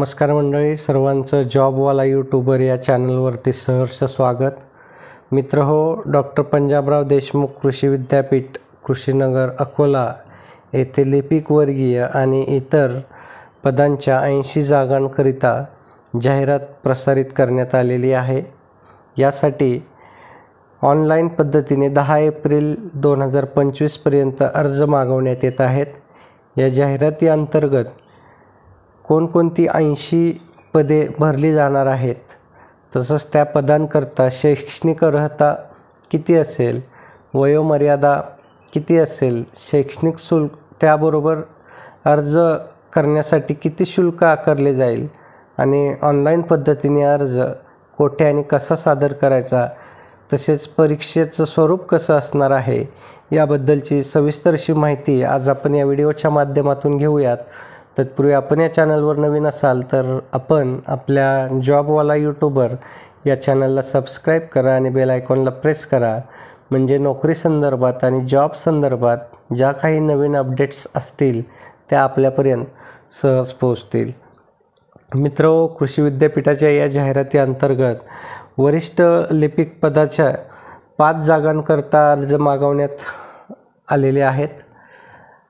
नमस्कार मंडळी, सर्वांचं जॉबवाला यूट्यूबर या चॅनलवरती सहर्ष स्वागत. मित्र हो, डॉक्टर पंजाबराव देशमुख कृषी विद्यापीठ कृषीनगर अकोला येथे लिपिक वर्गीय आणि इतर पदांच्या 80 जागांकरिता जाहिरात प्रसारित करण्यात आलेली आहे. यासाठी ऑनलाईन पद्धतीने 10 एप्रिल 2025 पर्यंत अर्ज मागवण्यात येत आहेत. या जाहिराती अंतर्गत कोणकोणती 80 पदे भरली जाणार आहेत, तसंच त्या पदांकरता शैक्षणिक अर्हता किती असेल, वयोमर्यादा किती असेल, शैक्षणिक शुल्क, त्याबरोबर अर्ज करण्यासाठी किती शुल्क आकारले जाईल आणि ऑनलाईन पद्धतीने अर्ज कोठे आणि कसा सादर करायचा, तसेच परीक्षेचं स्वरूप कसं असणार आहे याबद्दलची सविस्तरशी माहिती आज आपण या व्हिडिओच्या माध्यमातून घेऊयात. तत्पूर्वी आपण या चॅनलवर नवीन असाल तर आपण आपल्या जॉबवाला यूट्यूबर या चॅनलला सबस्क्राईब करा आणि बेल आयकॉनला प्रेस करा, म्हणजे नोकरी संदर्भात आणि जॉब संदर्भात ज्या काही नवीन अपडेट्स असतील त्या आपल्यापर्यंत सहज पोहोचतील. मित्र, कृषी विद्यापीठाच्या या जाहिराती अंतर्गत वरिष्ठ लिपिक पदाच्या 5 जागांकरता अर्ज मागवण्यात आलेले आहेत.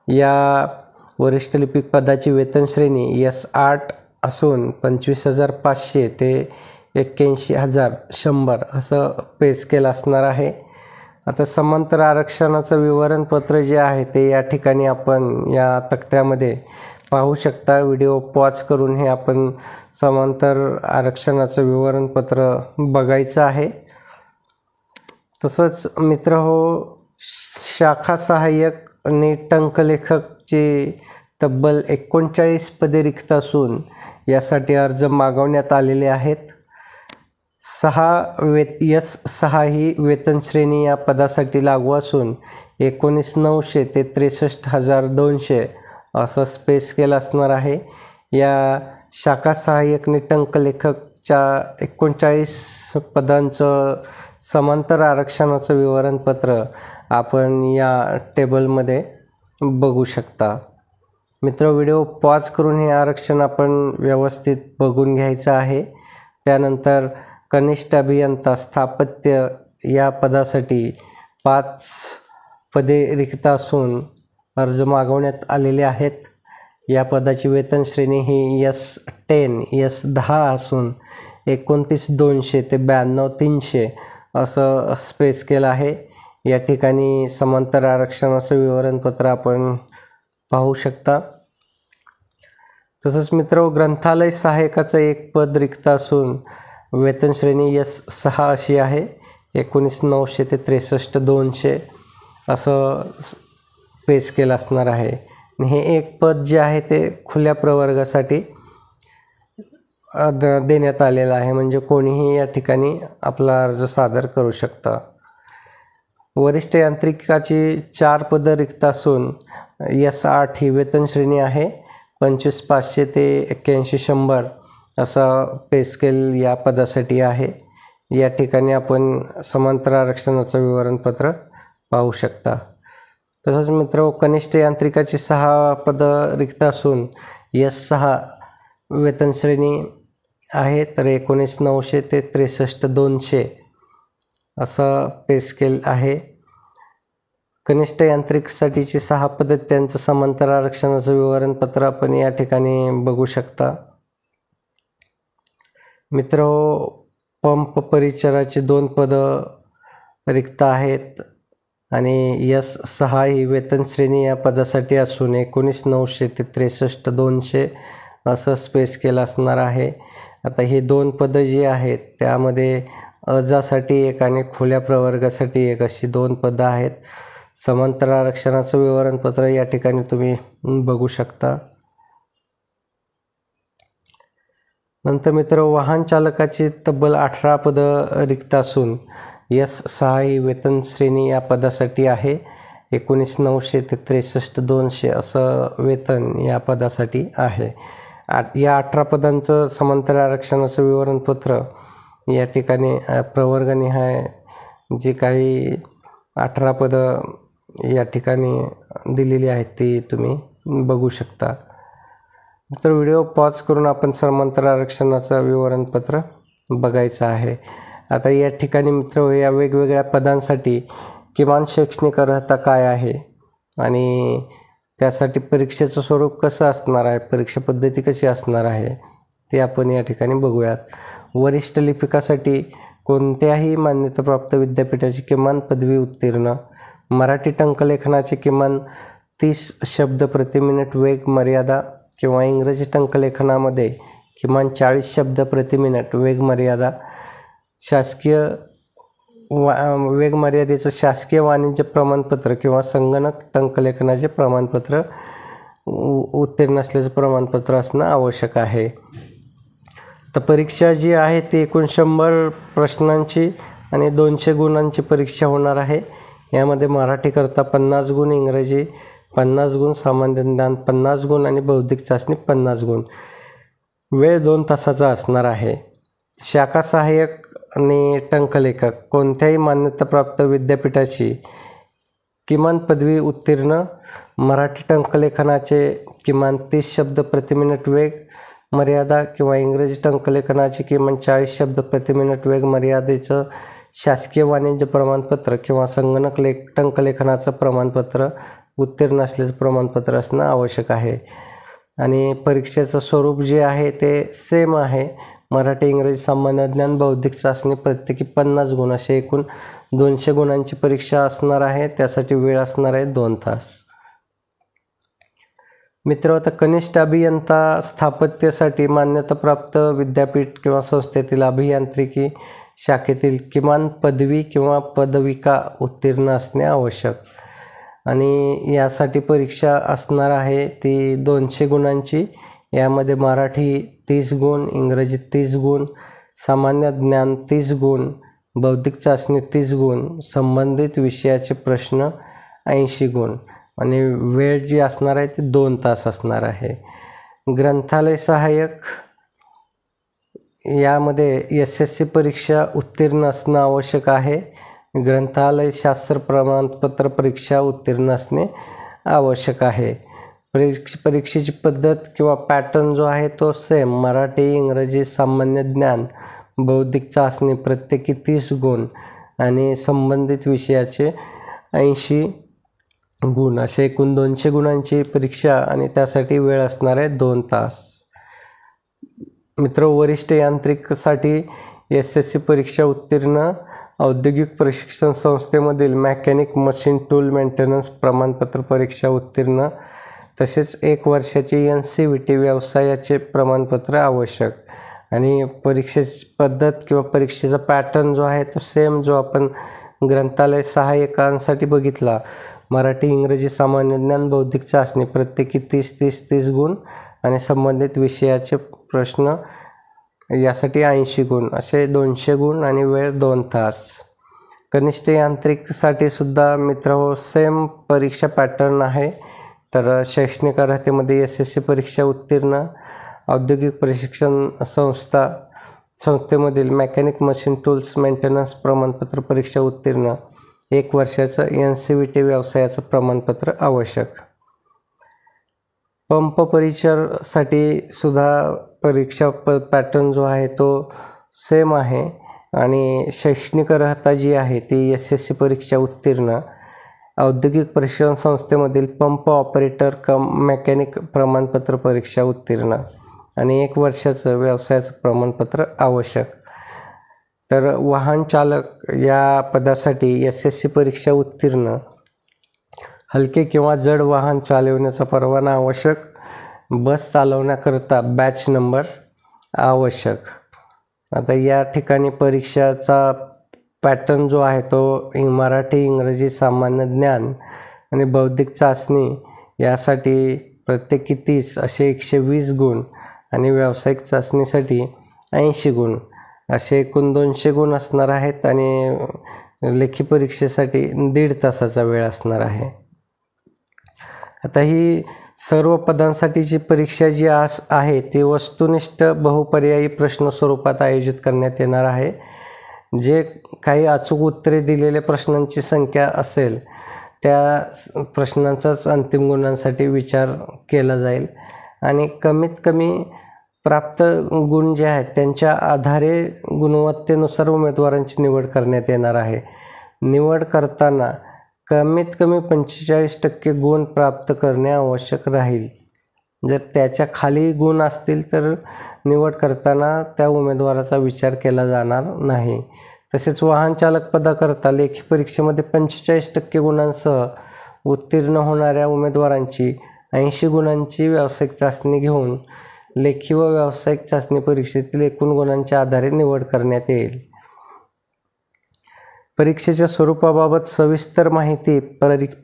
या वरिष्ठ लिपिक पदाची वेतन श्रेणी S8 असून 25,500 ते 81,100 असं पे स्केल असणार आहे. आता समांतर आरक्षणाचं विवरणपत्र जे आहे ते या ठिकाणी आपण या तक्त्यामध्ये पाहू शकता. व्हिडिओ पॉज करून हे आपण समांतर आरक्षणाचं विवरणपत्र बघायचं आहे. तसंच मित्र हो, शाखा सहाय्यक आणि टंकलेखकची तब्बल 39 पदे रिक्त असून यासाठी अर्ज मागवण्यात आलेले आहेत. S6 ही वेतन श्रेणी या पदासाठी लागू असून 19,900 ते 63,200 असं पे स्केल असणार आहे. या शाखा सहाय्यक आणि टंकलेखकच्या 39 पदांचं समांतर आरक्षणाचं विवरणपत्र आपण या टेबलमध्ये बघू शकता. मित्र, व्हिडिओ पॉज करून हे आरक्षण आपण व्यवस्थित बघून घ्यायचं आहे. त्यानंतर कनिष्ठ अभियंता स्थापत्य या पदासाठी 5 पदे रिक्त असून अर्ज मागवण्यात आलेले आहेत. या पदाची वेतन श्रेणी ही S10 असून 29,200 ते 92,300 असं पे स्केल आहे. या ठिकाणी समांतर आरक्षणाचं विवरणपत्र आपण पाहू शकता. तसंच मित्र, ग्रंथालय सहाय्यकाचं 1 पद रिक्त असून वेतन श्रेणी S6 अशी आहे. 19,900 ते 63,200 असं पे स्केल असणार आहे. हे 1 पद जे आहे ते खुल्या प्रवर्गासाठी देण्यात आलेलं आहे, म्हणजे कोणीही या ठिकाणी आपला अर्ज सादर करू शकता. वरिष्ठ यांत्रिकाची 4 पदं रिक्त असून S8 ही वेतन श्रेणी आहे. 25,500 ते 81,100 असा पे स्केल या पदासाठी आहे. या ठिकाणी आपण समांतर आरक्षणाचं विवरणपत्र पाहू शकता. तसंच मित्र, कनिष्ठ यांत्रिकाची 6 पदं रिक्त असून S6 वेतन श्रेणी आहे, तर 19,900 ते 63,200 असं पे स्केल आहे. कनिष्ठ यांत्रिकसाठीची 6 पदं, त्यांचं समांतर आरक्षणाचं विवरणपत्र आपण या ठिकाणी बघू शकता. मित्र, पंप परिचाराची 2 पदं रिक्त आहेत आणि S6 ही वेतन श्रेणी या पदासाठी असून 19,900 ते 63,200 असं पे स्केल असणार आहे. आता ही 2 पदं जी आहेत त्यामध्ये अजासाठी 1 आणि खुल्या प्रवर्गासाठी 1 अशी 2 पदं आहेत. समांतर आरक्षणाचं विवरणपत्र या ठिकाणी तुम्ही बघू शकता. नंतर मित्र, वाहन चालकाची तब्बल 18 पदं रिक्त असून S6 ही वेतन श्रेणी या पदासाठी आहे. 19,900 ते 63,200 असं वेतन या पदासाठी आहे. या 18 पदांचं समांतर आरक्षणाचं विवरणपत्र या ठिकाणी प्रवर्गनिहाय जी काही 18 पदं या ठिकाणी दिलेली आहेत ती तुम्ही बघू शकता. तर व्हिडिओ पॉज करून आपण समांतर आरक्षणाचं विवरणपत्र बघायचं आहे. आता या ठिकाणी मित्र या वेगवेगळ्या पदांसाठी किमान शैक्षणिक अर्हता काय आहे आणि त्यासाठी परीक्षेचं स्वरूप कसं असणार आहे, परीक्षा पद्धती कशी असणार आहे ते आपण या ठिकाणी बघूयात. वरिष्ठ लिपिकासाठी कोणत्याही मान्यताप्राप्त विद्यापीठाची किमान पदवी उत्तीर्ण, मराठी टंकलेखनाची किमान 30 शब्द प्रति मिनिट वेग मर्यादा किंवा इंग्रजी टंकलेखनामध्ये किमान 40 शब्द प्रति मिनिट वेग मर्यादा, शासकीय वेग मर्यादेचं शासकीय वाणिज्य प्रमाणपत्र किंवा संगणक टंकलेखनाचे प्रमाणपत्र उत्तीर्ण असल्याचं प्रमाणपत्र असणं आवश्यक आहे. तर परीक्षा जी आहे ती एकूण 100 प्रश्नांची आणि 200 गुणांची परीक्षा होणार आहे. यामध्ये मराठीकरता 50 गुण, इंग्रजी 50 गुण, सामान्य ज्ञान 50 गुण आणि बौद्धिक चाचणी 50 गुण. वेळ 2 तासाचा असणार आहे. शाखा सहाय्यक आणि टंकलेखक कोणत्याही मान्यताप्राप्त विद्यापीठाची किमान पदवी उत्तीर्ण, मराठी टंकलेखनाचे किमान 30 शब्द प्रति मिनिट वेग मर्यादा किंवा इंग्रजी टंकलेखनाची किमान 40 शब्द प्रति मिनिट वेग मर्यादेचं शासकीय वाणिज्य प्रमाणपत्र किंवा संगणक टंकलेखनाचं प्रमाणपत्र उत्तीर्ण असल्याचं प्रमाणपत्र असणं आवश्यक आहे. आणि परीक्षेचं स्वरूप जे आहे ते सेम आहे. मराठी, इंग्रजी, सामान्य ज्ञान, बौद्धिक चाचणी प्रत्येकी 50 गुण असे एकूण 200 गुणांची परीक्षा असणार आहे. त्यासाठी वेळ असणार आहे 2 तास. मित्र, आता कनिष्ठ अभियंता स्थापत्यासाठी मान्यताप्राप्त विद्यापीठ किंवा संस्थेतील अभियांत्रिकी शाखेतील किमान पदवी किंवा पदविका उत्तीर्ण असणे आवश्यक. आणि यासाठी परीक्षा असणार आहे ती 200 गुणांची. यामध्ये मराठी 30 गुण, इंग्रजी 30 गुण, सामान्य ज्ञान 30 गुण, बौद्धिक चाचणी 30 गुण, संबंधित विषयाचे प्रश्न 80 गुण आणि वेळ जी असणार आहे ती 2 तास असणार आहे. ग्रंथालय सहाय्यक यामध्ये SSC परीक्षा उत्तीर्ण असणं आवश्यक आहे. ग्रंथालय शास्त्र प्रमाणपत्र परीक्षा उत्तीर्ण असणे आवश्यक आहे. परीक्षेची पद्धत किंवा पॅटर्न जो आहे तो सेम. मराठी, इंग्रजी, सामान्य ज्ञान, बौद्धिक चाचणी प्रत्येकी 30 गुण आणि संबंधित विषयाचे 80 गुण असे एकूण 200 गुणांची परीक्षा आणि त्यासाठी वेळ असणार आहे 2 तास. मित्र, वरिष्ठ यांत्रिकसाठी SSC परीक्षा उत्तीर्ण, औद्योगिक प्रशिक्षण संस्थेमधील मेकॅनिक मशीन टूल मेंटेनन्स प्रमाणपत्र परीक्षा उत्तीर्ण, तसेच 1 वर्षाचे NCVT व्यवसायाचे प्रमाणपत्र आवश्यक. आणि परीक्षेची पद्धत किंवा परीक्षेचा पॅटर्न जो आहे तो सेम जो आपण ग्रंथालय सहाय्यकांसाठी बघितला. मराठी, इंग्रजी, सामान्य ज्ञान, बौद्धिक चाचणी प्रत्येकी 30 गुण आणि संबंधित विषयाचे प्रश्न यासाठी 80 गुण असे 200 गुण आणि वेळ 2 तास. कनिष्ठ यांत्रिकसाठी सुद्धा मित्र सेम परीक्षा पॅटर्न आहे. तर शैक्षणिक अर्हतेमध्ये SSC परीक्षा उत्तीर्ण, औद्योगिक प्रशिक्षण संस्थेमधील मेकॅनिक मशीन टूल्स मेंटेनन्स प्रमाणपत्र परीक्षा उत्तीर्ण, 1 वर्षाचं NCVT व्यवसायाचं प्रमाणपत्र आवश्यक. पंप परिचरसाठी सुद्धा परीक्षा पॅटर्न जो आहे तो सेम आहे आणि शैक्षणिक अर्हता जी आहे ती SSC परीक्षा उत्तीर्ण, औद्योगिक प्रशिक्षण संस्थेमधील पंप ऑपरेटर मेकॅनिक प्रमाणपत्र परीक्षा उत्तीर्ण आणि 1 वर्षाचं व्यवसायाचं प्रमाणपत्र आवश्यक. तर वाहन चालक या पदासाठी SSC परीक्षा उत्तीर्ण, हलके किंवा जड वाहन चालवण्याचा परवाना आवश्यक, बस चालवण्याकरता बॅच नंबर आवश्यक. आता या ठिकाणी परीक्षाचा पॅटर्न जो आहे तो मराठी, इंग्रजी, सामान्य ज्ञान आणि बौद्धिक चाचणी यासाठी प्रत्येकी 30 असे 120 गुण आणि व्यावसायिक चाचणीसाठी 80 गुण असे एकूण 200 गुण असणार आहेत. आणि लेखी परीक्षेसाठी 1.5 तासाचा वेळ असणार आहे. आता ही सर्व पदांसाठीची परीक्षा जी आहे ती वस्तुनिष्ठ बहुपर्यायी प्रश्न स्वरूपात आयोजित करण्यात येणार आहे. जे काही अचूक उत्तरे दिलेल्या प्रश्नांची संख्या असेल त्या प्रश्नांचाच अंतिम गुणांसाठी विचार केला जाईल. आणि कमीत कमी प्राप्त गुण जे आहेत त्यांच्या आधारे गुणवत्तेनुसार उमेदवारांची निवड करण्यात येणार आहे. निवड करताना कमीत कमी 45% गुण प्राप्त करणे आवश्यक राहील. जर त्याच्या खाली गुण असतील तर निवड करताना त्या उमेदवाराचा विचार केला जाणार नाही. तसेच वाहन चालक पदाकरता लेखी परीक्षेमध्ये 45% गुणांसह उत्तीर्ण होणाऱ्या उमेदवारांची 80 गुणांची व्यावसायिक चाचणी घेऊन लेखी व व्यावसायिक चाचणी परीक्षेतील एकूण गुणांच्या आधारे निवड करण्यात येईल. परीक्षेच्या स्वरूपाबाबत सविस्तर माहिती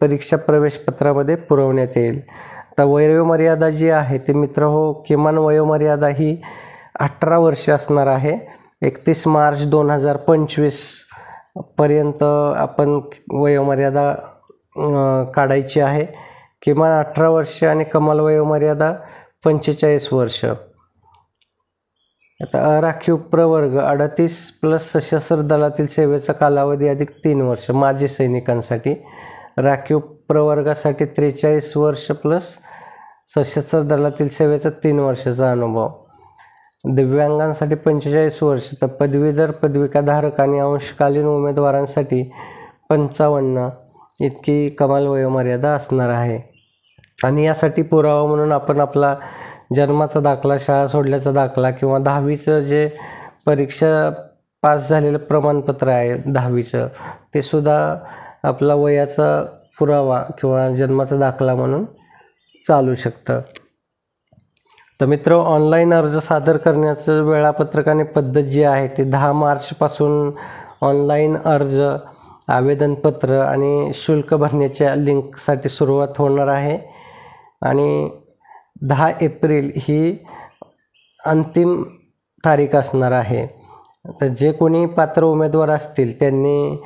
परीक्षा प्रवेशपत्रामध्ये पुरवण्यात येईल. आता वयोमर्यादा जी आहे ते मित्रहो, किमान वयोमर्यादा ही 18 वर्ष असणार आहे. 31 मार्च 2025 पर्यंत आपण वयोमर्यादा काढायची आहे. किमान 18 वर्ष आणि कमाल वयोमर्यादा 45 वर्ष. आता अराखीव प्रवर्ग 38 प्लस सशस्त्र दलातील सेवेचा कालावधी अधिक 3 वर्ष माजी सैनिकांसाठी. राखीव प्रवर्गासाठी 43 वर्ष प्लस सशस्त्र दलातील सेवेचा 3 वर्षाचा अनुभव. दिव्यांगांसाठी 45 वर्ष तर पदवीधर, पदविकाधारक आणि अंशकालीन उमेदवारांसाठी 55 इतकी कमाल वयोमर्यादा असणार आहे. आणि यासाठी पुरावा म्हणून आपण आपला जन्माचा दाखला, शाळा सोडल्याचा दाखला किंवा 10वीचं जे परीक्षा पास झालेलं प्रमाणपत्र आहे 10वीचं, ते सुद्धा आपला वयाचा पुरावा किंवा जन्माचा दाखला म्हणून चालू शकतं. तर मित्र, ऑनलाईन अर्ज सादर करण्याचं वेळापत्रक आणि पद्धत जी आहे ती 10 मार्चपासून ऑनलाईन अर्ज, आवेदनपत्र आणि शुल्क भरण्याच्या लिंकसाठी सुरुवात होणार आहे. आणि 10 एप्रिल ही अंतिम तारीख असणार आहे. तर जे कोणी पात्र उमेदवार असतील त्यांनी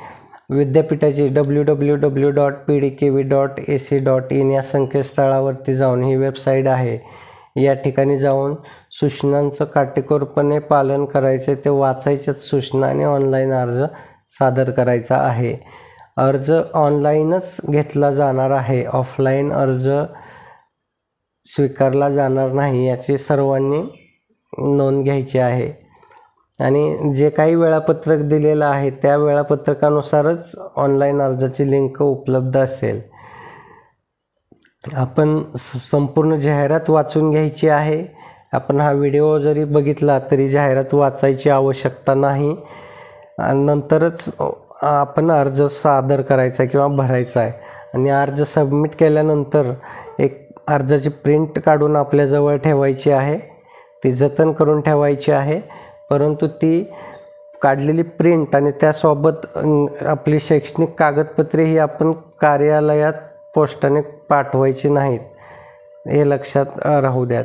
विद्यापीठाची www.pdkv.ac.in या संकेतस्थळावरती जाऊन, ही वेबसाईट आहे, या ठिकाणी जाऊन सूचनांचं काटेकोरपणे पालन करायचं. ते वाचायच्याच सूचना आणि ऑनलाईन अर्ज सादर करायचा आहे. अर्ज ऑनलाईनच घेतला जाणार आहे, ऑफलाईन अर्ज स्वीकारला जाणार नाही, याची सर्वांनी नोंद घ्यायची आहे. आणि जे काही वेळापत्रक दिलेलं आहे त्या वेळापत्रकानुसारच ऑनलाईन अर्जाची लिंक उपलब्ध असेल. आपण संपूर्ण जाहिरात वाचून घ्यायची आहे. आपण हा व्हिडिओ जरी बघितला तरी जाहिरात वाचायची आवश्यकता नाही. नंतरच आपण अर्ज सादर करायचा किंवा भरायचा आहे. आणि अर्ज सबमिट केल्यानंतर एक अर्जाची प्रिंट काढून आपल्याजवळ ठेवायची आहे, ती जतन करून ठेवायची आहे. परंतु ती काढलेली प्रिंट आणि त्यासोबत आपली शैक्षणिक कागदपत्रे ही आपण कार्यालयात पोस्टाने पाठवायची नाहीत, हे लक्षात राहू द्यात.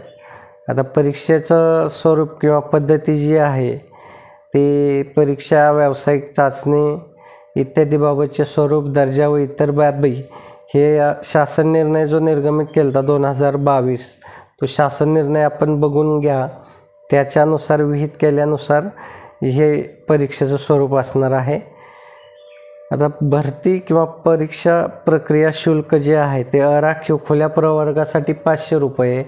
आता परीक्षेचं स्वरूप किंवा पद्धती जी आहे ती परीक्षा, व्यावसायिक चाचणी इत्यादी बाबतचे स्वरूप, दर्जा व इतर बाबी हे शासन निर्णय जो निर्गमित केला होता 2022, तो शासन निर्णय आपण बघून घ्या. त्याच्यानुसार विहित केल्यानुसार हे परीक्षेचं स्वरूप असणार आहे. आता भरती किंवा परीक्षा प्रक्रिया शुल्क जे आहे ते अराखीव खुल्या प्रवर्गासाठी 500 रुपये,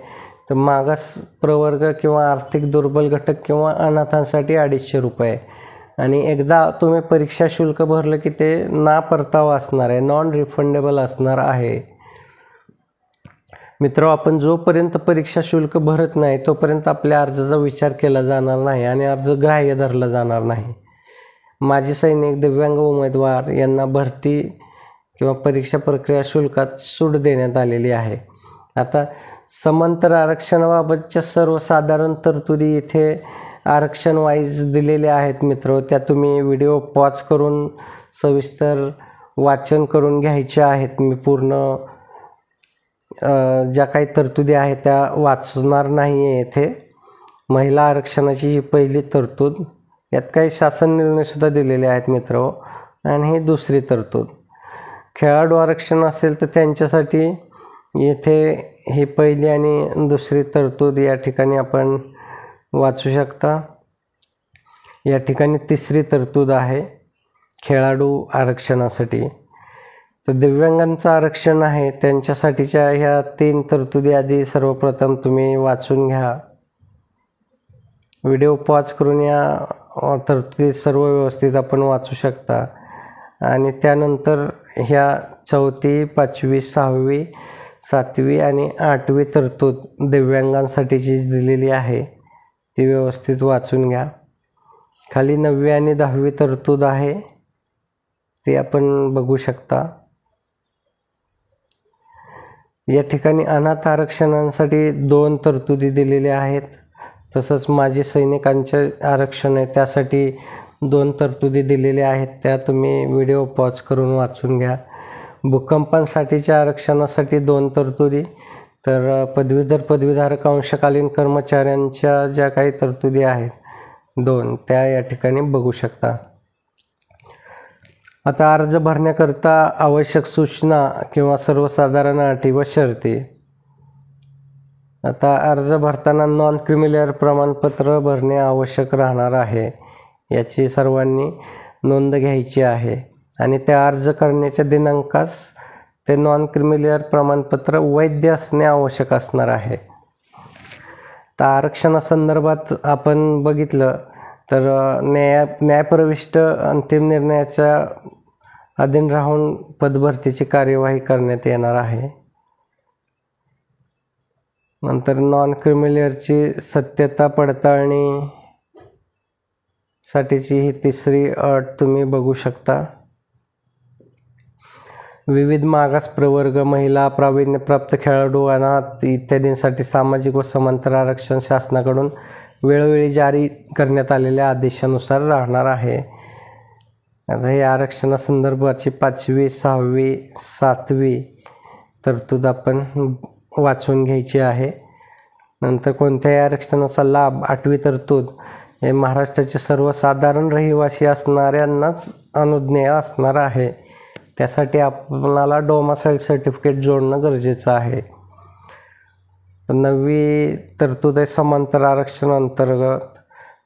तर मागास प्रवर्ग किंवा आर्थिक दुर्बल घटक किंवा अनाथांसाठी 250 रुपये. आणि एकदा तुम्ही परीक्षा शुल्क भरलं की ते ना परतावा असणार आहे, नॉन रिफंडेबल असणार आहे. मित्र, आपण जोपर्यंत परीक्षा शुल्क भरत नाही तोपर्यंत आपल्या अर्जाचा विचार केला जाणार नाही आणि अर्ज ग्राह्य धरला जाणार नाही. माजी सैनिक, दिव्यांग उमेदवार यांना भरती किंवा परीक्षा प्रक्रिया शुल्कात सूट देण्यात आलेली आहे. आता समांतर आरक्षणाबाबतच्या सर्वसाधारण तरतुदी इथे आरक्षण वाईज दिलेल्या आहेत मित्र. त्या तुम्ही व्हिडिओ पॉज करून सविस्तर वाचन करून घ्यायच्या आहेत. मी पूर्ण ज्या काही तरतुदी आहेत त्या वाचणार नाही आहे येथे. महिला आरक्षणाची ही पहिली तरतूद, यात काही शासन निर्णयसुद्धा दिलेले आहेत मित्र. आणि ही दुसरी तरतूद. खेळाडू आरक्षण असेल तर त्यांच्यासाठी येथे ही पहिली आणि दुसरी तरतूद या ठिकाणी आपण वाचू शकता. या ठिकाणी तिसरी तरतूद आहे खेळाडू आरक्षणासाठी. तर दिव्यांगांचं आरक्षण आहे त्यांच्यासाठीच्या ह्या 3 तरतुदी आधी सर्वप्रथम तुम्ही वाचून घ्या. व्हिडिओ पॉज करून या तरतुदी सर्व व्यवस्थित आपण वाचू शकता. आणि त्यानंतर ह्या 4थी, 5वी, 6वी, 7वी आणि 8वी तरतूद दिव्यांगांसाठीची दिलेली आहे ती व्यवस्थित वाचून घ्या. खाली 9वी आणि 10वी तरतूद आहे ती आपण बघू शकता. या ठिकाणी अनाथ आरक्षणांसाठी 2 तरतुदी दिलेल्या आहेत. तसंच माजी सैनिकांचे आरक्षण आहे त्यासाठी 2 तरतुदी दिलेल्या आहेत, त्या तुम्ही व्हिडिओ पॉज करून वाचून घ्या. भूकंपांसाठीच्या आरक्षणासाठी 2 तरतुदी, तर पदवीधर अंशकालीन कर्मचाऱ्यांच्या ज्या काही तरतुदी आहेत 2 त्या या ठिकाणी बघू शकता. आता अर्ज भरण्याकरता आवश्यक सूचना किंवा सर्वसाधारण अटी व शर्ती. आता अर्ज भरताना नॉन क्रिमिलेअर प्रमाणपत्र भरणे आवश्यक राहणार आहे, याची सर्वांनी नोंद घ्यायची आहे. आणि त्या अर्ज करण्याच्या दिनांकास ते नॉन क्रिमिलेअर प्रमाणपत्र वैध असणे आवश्यक असणार आहे. तर आरक्षणासंदर्भात आपण बघितलं तर न्यायप्रविष्ट अंतिम निर्णयाच्या अधीन राहून पदभरतीची कार्यवाही करण्यात येणार आहे. नंतर नॉन क्रिमिलेअरची सत्यता पडताळणी साठीची ही 3री अट तुम्ही बघू शकता. विविध मागास प्रवर्ग, महिला, प्रावीण्यप्राप्त खेळाडू, अनाथ इत्यादींसाठी सामाजिक व समांतर आरक्षण शासनाकडून वेळोवेळी जारी करण्यात आलेल्या आदेशानुसार राहणार आहे. आता हे आरक्षणासंदर्भाची 5वी, 6वी, 7वी तरतूद आपण वाचून घ्यायची आहे. नंतर कोणत्याही आरक्षणाचा लाभ 8वी तरतूद हे महाराष्ट्राचे सर्वसाधारण रहिवासी असणाऱ्यांनाच अनुज्ञेय असणार आहे. त्यासाठी आपल्याला डोमासाईल सर्टिफिकेट जोडणं गरजेचं आहे. 9वी तरतूद आहे समांतर आरक्षण अंतर्गत.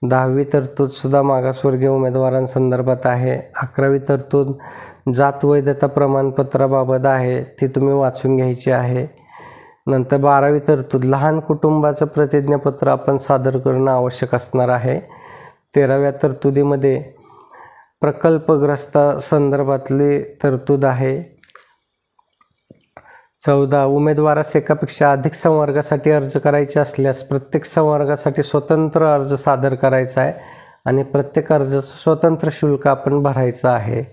10वी तरतूदसुद्धा मागासवर्गीय उमेदवारांसंदर्भात आहे. 11वी तरतूद जात वैधता प्रमाणपत्राबाबत आहे, ती तुम्ही वाचून घ्यायची आहे. नंतर 12वी तरतूद लहान कुटुंबाचं प्रतिज्ञापत्र आपण सादर करणं आवश्यक असणार आहे. 13व्या तरतुदीमध्ये प्रकल्पग्रस्त संदर्भातली तरतूद आहे. 14 उमेदवारास एकापेक्षा अधिक संवर्गासाठी अर्ज करायचे असल्यास प्रत्येक संवर्गासाठी स्वतंत्र अर्ज सादर करायचा आहे आणि प्रत्येक अर्जाचं स्वतंत्र शुल्क आपण भरायचं आहे.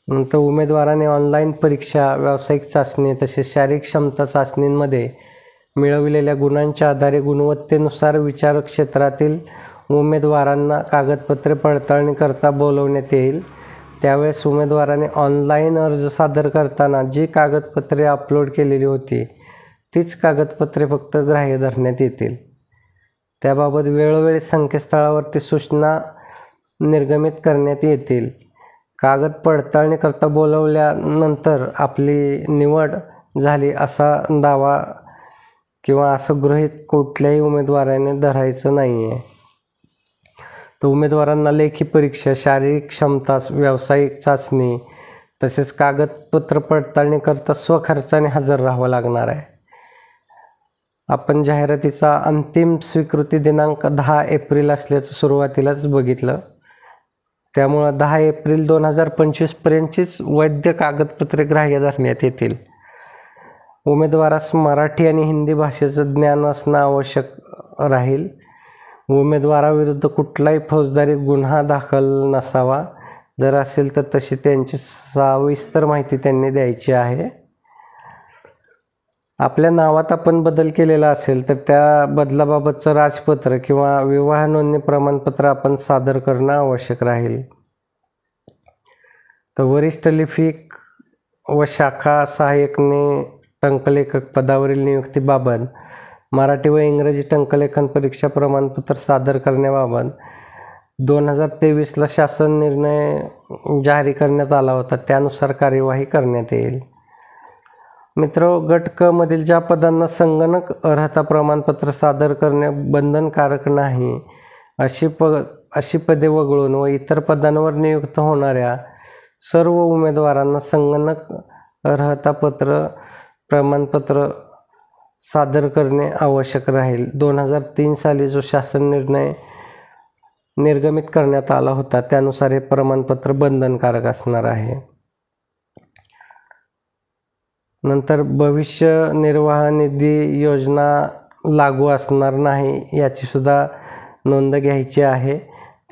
नंतर उमेदवाराने ऑनलाईन परीक्षा, व्यावसायिक चाचणी तसेच शारीरिक क्षमता चाचणींमध्ये मिळविलेल्या गुणांच्या आधारे गुणवत्तेनुसार विचार क्षेत्रातील उमेदवारांना कागदपत्रे पडताळणी करता बोलवण्यात येईल. त्यावेळेस उमेदवाराने ऑनलाईन अर्ज सादर करताना जी कागदपत्रे अपलोड केलेली होती तीच कागदपत्रे फक्त ग्राह्य धरण्यात येतील. त्याबाबत वेळोवेळी संकेतस्थळावरती सूचना निर्गमित करण्यात येतील. कागद पडताळणी करता बोलवल्यानंतर आपली निवड झाली असा दावा किंवा असं गृहीत कुठल्याही उमेदवाराने धरायचं नाही आहे. तर उमेदवारांना लेखी परीक्षा, शारीरिक क्षमता, व्यावसायिक चाचणी तसेच कागदपत्र पडताळणी करता स्वखर्चाने हजर राहावं लागणार आहे. आपण जाहिरातीचा अंतिम स्वीकृती दिनांक 10 एप्रिल असल्याचं सुरुवातीलाच बघितलं. त्यामुळं 10 एप्रिल 2025 पर्यंतचीच वैध कागदपत्रे ग्राह्य धरण्यात येतील. उमेदवारास मराठी आणि हिंदी भाषेचं ज्ञान असणं आवश्यक राहील. उमेदवाराविरुद्ध कुठलाही फौजदारी गुन्हा दाखल नसावा. जर असेल तर तशी त्यांची सविस्तर माहिती त्यांनी द्यायची आहे. आपल्या नावात आपण बदल केलेला असेल तर त्या बदलाबाबतचं राजपत्र किंवा विवाह नोंदणी प्रमाणपत्र आपण सादर करणं आवश्यक राहील. तर वरिष्ठ लिपिक व शाखा सहाय्यकने टंकलेखक पदावरील नियुक्तीबाबत मराठी व इंग्रजी टंकलेखन परीक्षा प्रमाणपत्र सादर करण्याबाबत 2023ला शासन निर्णय जारी करण्यात आला होता, त्यानुसार कार्यवाही करण्यात येईल. मित्रो, गट क मधील ज्या पदांना संगणक अर्हता प्रमाणपत्र सादर करणे बंधनकारक नाही अशी अशी पदे वगळून व इतर पदांवर नियुक्त होणाऱ्या सर्व उमेदवारांना संगणक अर्हता प्रमाणपत्र सादर करणे आवश्यक राहील. 2003 साली जो शासन निर्णय निर्गमित करण्यात आला होता त्यानुसार हे प्रमाणपत्र बंधनकारक असणार आहे. नंतर भविष्य निर्वाह निधी योजना लागू असणार नाही याची सुद्धा नोंद घ्यायची आहे.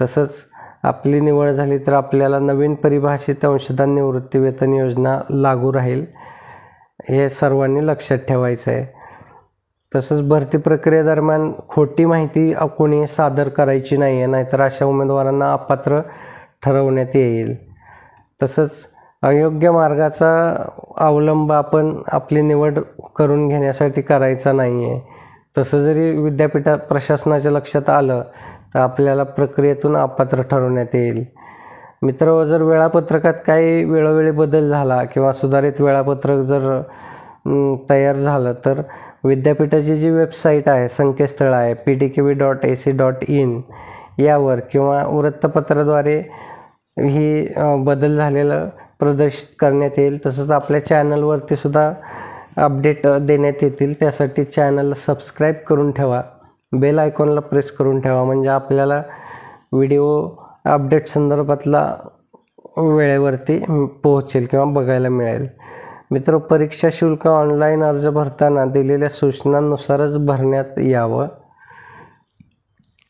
तसंच आपली निवड झाली तर आपल्याला नवीन परिभाषित अंशदान निवृत्ती वेतन योजना लागू राहील, हे सर्वांनी लक्षात ठेवायचं आहे. तसंच भरती प्रक्रियेदरम्यान खोटी माहिती कोणी सादर करायची नाही आहे, नाहीतर अशा उमेदवारांना अपात्र ठरवण्यात येईल. तसंच अयोग्य मार्गाचा अवलंब आपण आपली निवड करून घेण्यासाठी करायचा नाही आहे. तसं जरी विद्यापीठ प्रशासनाच्या लक्षात आलं तर आपल्याला प्रक्रियेतून अपात्र ठरवण्यात येईल. मित्र, जर वेळापत्रकात काही वेळोवेळी बदल झाला किंवा सुधारित वेळापत्रक जर तयार झालं तर विद्यापीठाची जी वेबसाईट आहे, संकेतस्थळ आहे pdkv.ac.in यावर किंवा वृत्तपत्राद्वारे ही बदल झालेलं प्रदर्शित करण्यात येईल. तसंच आपल्या चॅनलवरती सुद्धा अपडेट देण्यात येतील. त्यासाठी चॅनलला सबस्क्राईब करून ठेवा, बेल आयकॉनला प्रेस करून ठेवा, म्हणजे आपल्याला व्हिडिओ अपडेट संदर्भातला वेळेवरती पोहोचेल किंवा बघायला मिळेल. मित्र, परीक्षा शुल्क ऑनलाईन अर्ज भरताना दिलेल्या सूचनांनुसारच भरण्यात यावं.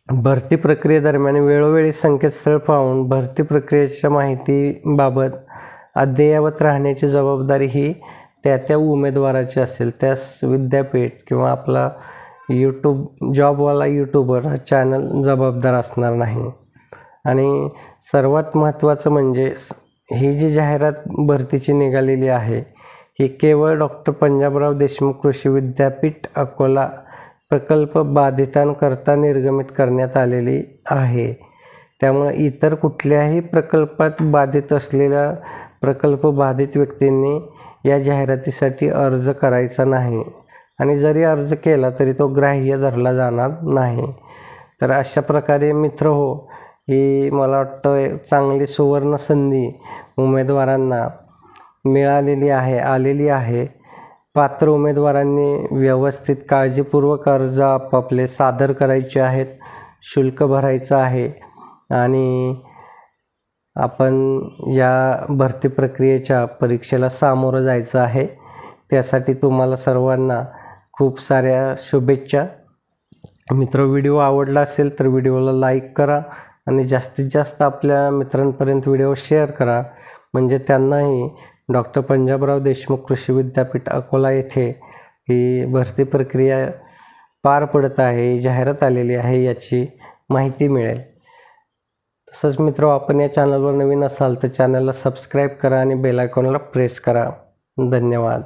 भरती प्रक्रियेदरम्यान वेळोवेळी संकेतस्थळ पाहून भरती प्रक्रियेच्या माहितीबाबत अद्ययावत राहण्याची जबाबदारी ही त्या उमेदवाराची असेल. त्यास विद्यापीठ किंवा आपला जॉबवाला यूट्यूबर चॅनल जबाबदार असणार नाही. आणि सर्वात महत्त्वाचं म्हणजे ही जी जाहिरात भरतीची निघालेली आहे ही केवळ डॉक्टर पंजाबराव देशमुख कृषी विद्यापीठ अकोला प्रकल्प बाधितांकरता निर्गमित करण्यात आलेली आहे. त्यामुळे इतर कुठल्याही प्रकल्पात बाधित असलेल्या प्रकल्प बाधित व्यक्तींनी या जाहिरातीसाठी अर्ज करायचा नाही आणि जरी अर्ज केला तरी तो ग्राह्य धरला जाणार नाही. तर अशा प्रकारे मित्र हो, ही मला वाटतं चांगली सुवर्ण संधी उमेदवारांना आलेली आहे. पात्र उमेदवारांनी व्यवस्थित काळजीपूर्वक अर्ज आपापले सादर करायचे आहेत, शुल्क भरायचं आहे आणि आपण या भरती प्रक्रियेच्या परीक्षेला सामोरं जायचं आहे. त्यासाठी तुम्हाला सर्वांना खूप साऱ्या शुभेच्छा. मित्र, व्हिडिओ आवडला असेल तर व्हिडिओला लाईक करा आणि जास्तीत जास्त आपल्या मित्रांपर्यंत व्हिडिओ शेअर करा, म्हणजे त्यांनाही डॉक्टर पंजाबराव देशमुख कृषी विद्यापीठ अकोला येथे ही भरती प्रक्रिया पार पडत आहे, जाहिरात आलेली आहे याची माहिती मिळेल. तसंच मित्र, आपण या चॅनलवर नवीन असाल तर चॅनलला सबस्क्राईब करा आणि बेल आयकॉनला प्रेस करा. धन्यवाद.